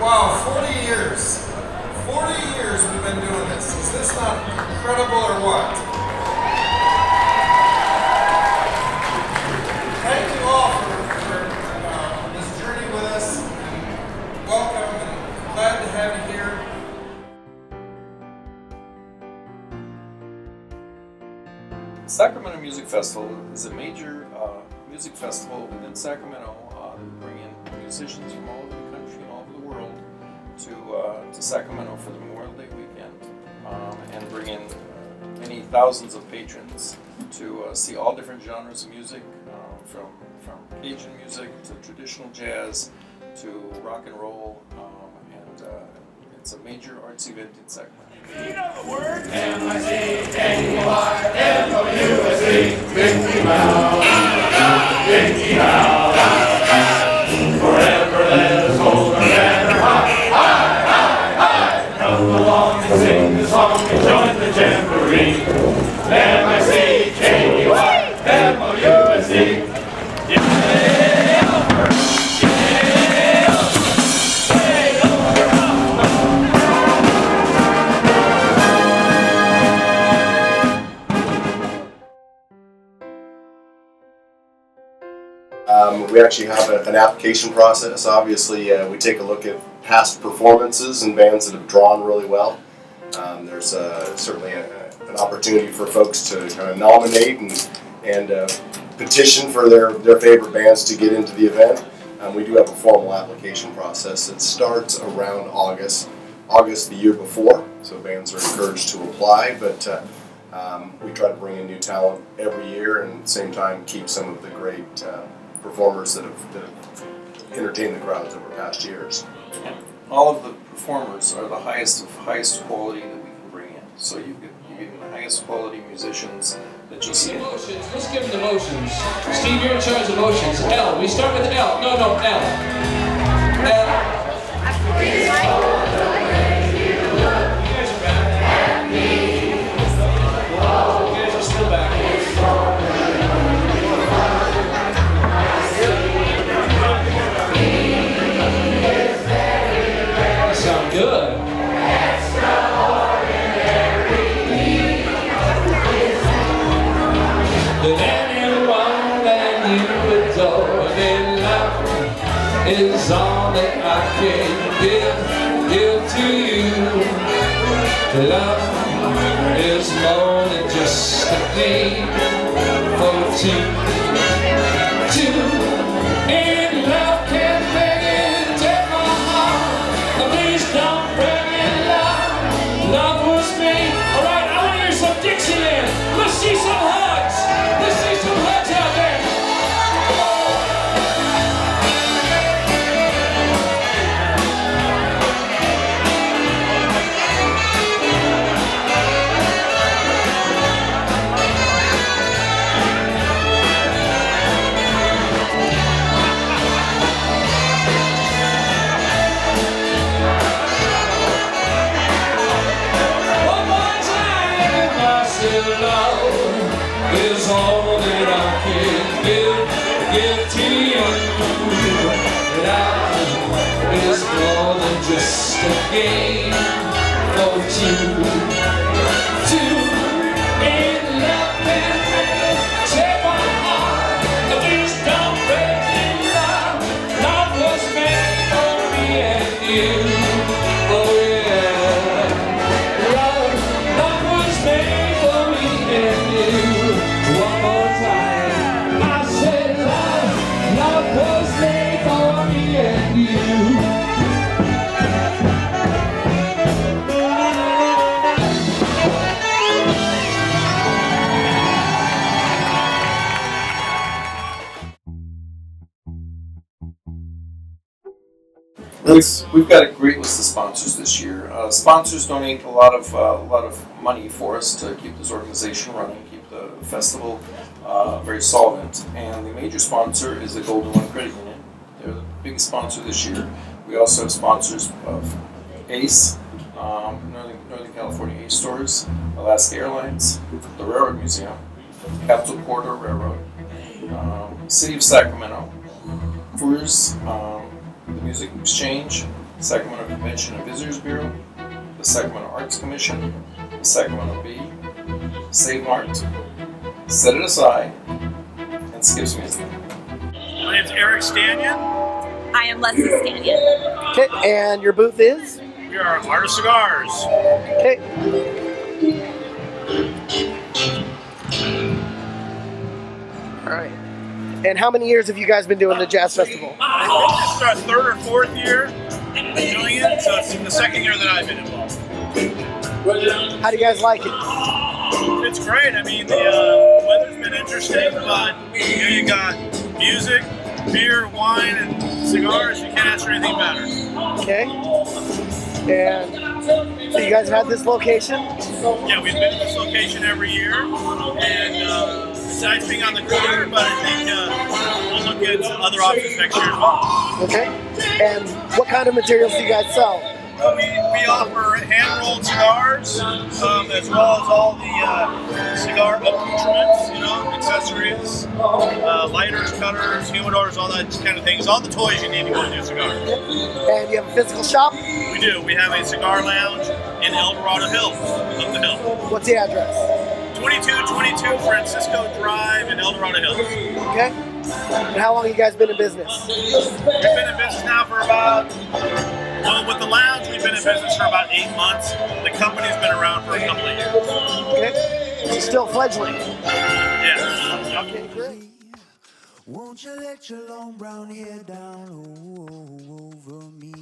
Wow, 40 years. 40 years we've been doing this. Is this not incredible or what? Thank you all for this journey with us. Welcome and glad to have you here. Sacramento Music Festival is a major music festival within Sacramento that bring in musicians from all over the country and all over the world to Sacramento for the Memorial Day weekend, and bring in many thousands of patrons to see all different genres of music, from Cajun music to traditional jazz to rock and roll, and it's a major arts event in Sacramento. You know the word? M-I-C-K-U-R-M-O-U-S-E, Mickey Mouse, Mickey Mouse. Forever let us hold our banner high, high, high, high. Come along and sing the song and join the jamboree. M-I-C-K-U-R-M-O-U-S-E. We actually have an application process. Obviously, we take a look at past performances and bands that have drawn really well. There's certainly an opportunity for folks to kind of nominate and petition for their favorite bands to get into the event. We do have a formal application process that starts around August the year before, so bands are encouraged to apply, but we try to bring in new talent every year and at the same time keep some of the great performers that have entertained the crowds over past years. And all of the performers are the highest quality that we can bring in. So you get the highest quality musicians that you see. Emotions. Let's give them the motions. Steve, you're in charge of motions. L. We start with L. No, L. L. Is all that I can give to you. Love is more than just a thing for two. And love can make it take my heart. Please don't break me, love. Love was made. All right, I want to hear some Dixieland. Let's see some hugs. Let's see some hugs out there. Is all that I can give to you. Love is more than just a game for two. And love can take my heart. Please don't break me, love. Love was made for me and you. Oh yeah. Love was made for me and you. One more time, I said love was made for me and you. We've got a great list of sponsors this year. Sponsors donate a lot of money for us to keep this organization running, keep the festival very solvent. And the major sponsor is the Golden One Credit Union. They're the biggest sponsor this year. We also have sponsors of ACE, Northern California ACE Stores, Alaska Airlines, the Railroad Museum, Capital Corridor Railroad, City of Sacramento, Brewers, the Music Exchange, Sacramento Convention and Visitors Bureau, the Sacramento Arts Commission, the Sacramento Bee, Save Mart, Set It Aside, and Skips Music. My name's Eric Stanion. I am Leslie Stanion. Okay, and your booth is? We are Art of Cigars. Okay. All right. And how many years have you guys been doing the jazz festival? I think this is our third or fourth year doing it, so it's the second year that I've been involved. How do you guys like it? It's great. I mean, the weather's been interesting, but you got music, beer, wine, and cigars. You can't ask for anything better. Okay. And so you guys have had this location? Yeah, we've been to this location every year, and it's nice being on the corner, but I think we'll look at other options next year as well. Okay. And what kind of materials do you guys sell? We offer hand-rolled cigars, as well as all the cigar accoutrements, accessories, lighters, cutters, humidors, all that kind of things. All the toys you need to go do a cigar. And you have a physical shop? We do. We have a cigar lounge in El Dorado Hills, up the hill. What's the address? 2222 Francisco Drive in El Dorado Hills. Okay. And how long have you guys been in business? We've been in business now for about, with the lounge, we've been in business for about 8 months. The company's been around for a couple of years. Okay. So still fledgling? Yeah. Okay, great. Won't you let your long brown hair down over me?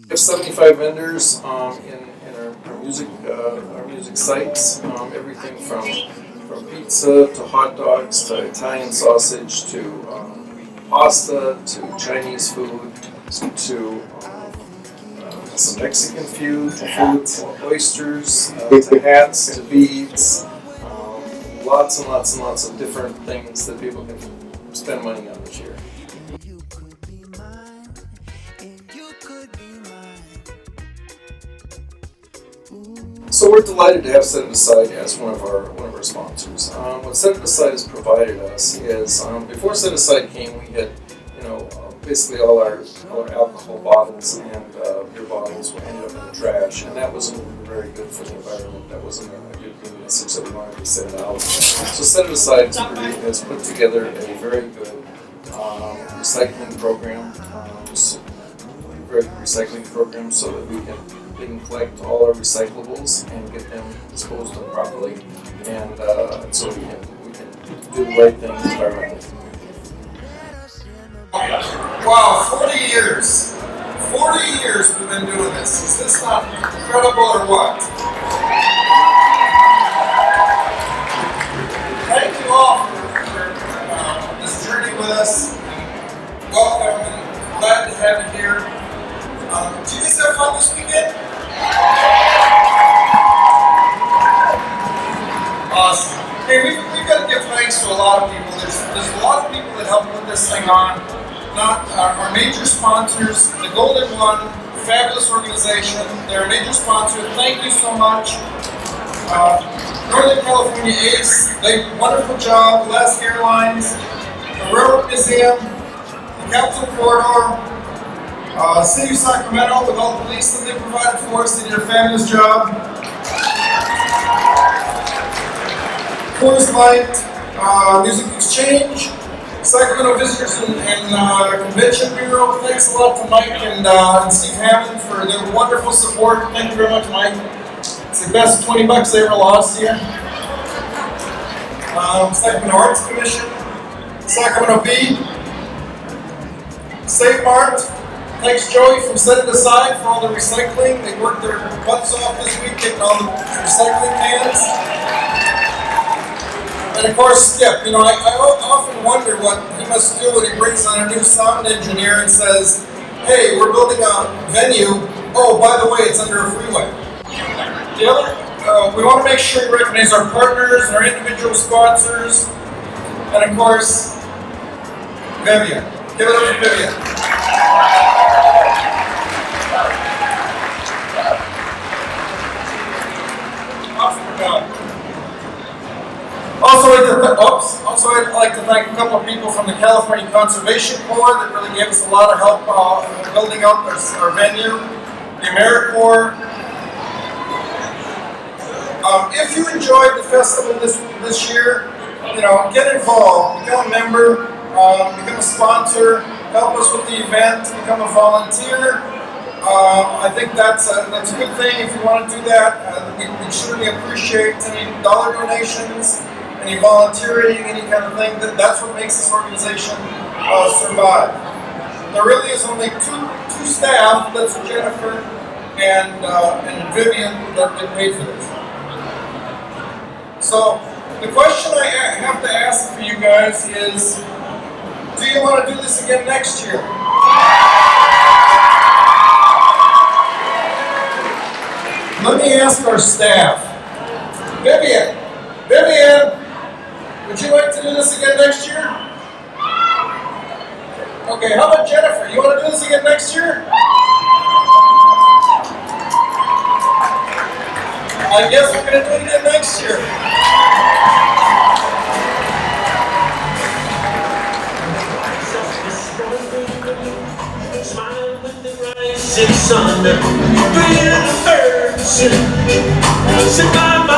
We have 75 vendors in our music sites. Everything from pizza to hot dogs to Italian sausage to pasta to Chinese food to some Mexican food to oysters to hats to beads. Lots and lots and lots of different things that people can spend money on this year. You could be mine, and you could be mine. So we're delighted to have Set It Aside as one of our sponsors. What Set It Aside has provided us is before Set It Aside came, we had basically all our alcohol bottles and beer bottles were ended up in the trash, and that wasn't very good for the environment. That wasn't a good message that we wanted to send out. So Set It Aside has put together a very good recycling program, so that we can collect all our recyclables and get them disposed of properly, and so we can do the right thing environmentally. Wow, 40 years. 40 years we've been doing this. Is this not incredible or what? Thank you all for this journey with us. Welcome and glad to have you here. Did you guys have fun this weekend? Awesome. Hey, we've got to give thanks to a lot of people. There's a lot of people that helped put this thing on. Not our major sponsors, the Golden One, fabulous organization. They're a major sponsor. Thank you so much. Northern California Ace, they did a wonderful job. Alaska Airlines, the Railroad Museum, the Capitol Corridor, City of Sacramento with all the police that they provided for us. They did a fabulous job. Coors Light, Music Exchange, Sacramento Visitors and Convention Bureau. Thanks a lot to Mike and Steve Hammond for their wonderful support. Thank you very much, Mike. It's the best $20 they ever lost to you. Sacramento Arts Commission, Sacramento Bee, Save Mart. Thanks, Joey, from Set It Aside for all the recycling. They worked their butts off this week getting all the recycling cans. And of course, Skip, I often wonder what he must do when he brings on a new sound engineer and says, hey, we're building a venue. Oh, by the way, it's under a freeway. The other, we want to make sure we recognize our partners and our individual sponsors. And of course, Vivian. Give it up for Vivian. Also, I'd like to thank a couple of people from the California Conservation Corps that really gave us a lot of help building up our venue. the AmeriCorps. If you enjoyed the festival this year, get involved, become a member, become a sponsor, help us with the event, become a volunteer. I think that's a good thing if you want to do that. We certainly appreciate any dollar donations, any volunteering, any kind of thing. That's what makes this organization survive. There really is only two staff, that's Jennifer and Vivian, that get paid for this. So the question I have to ask for you guys is, do you want to do this again next year? Let me ask our staff. Vivian, would you like to do this again next year? Okay, how about Jennifer? You want to do this again next year? I guess we're going to do it again next year. Smile with the rising sun, breathe the earth, sit by my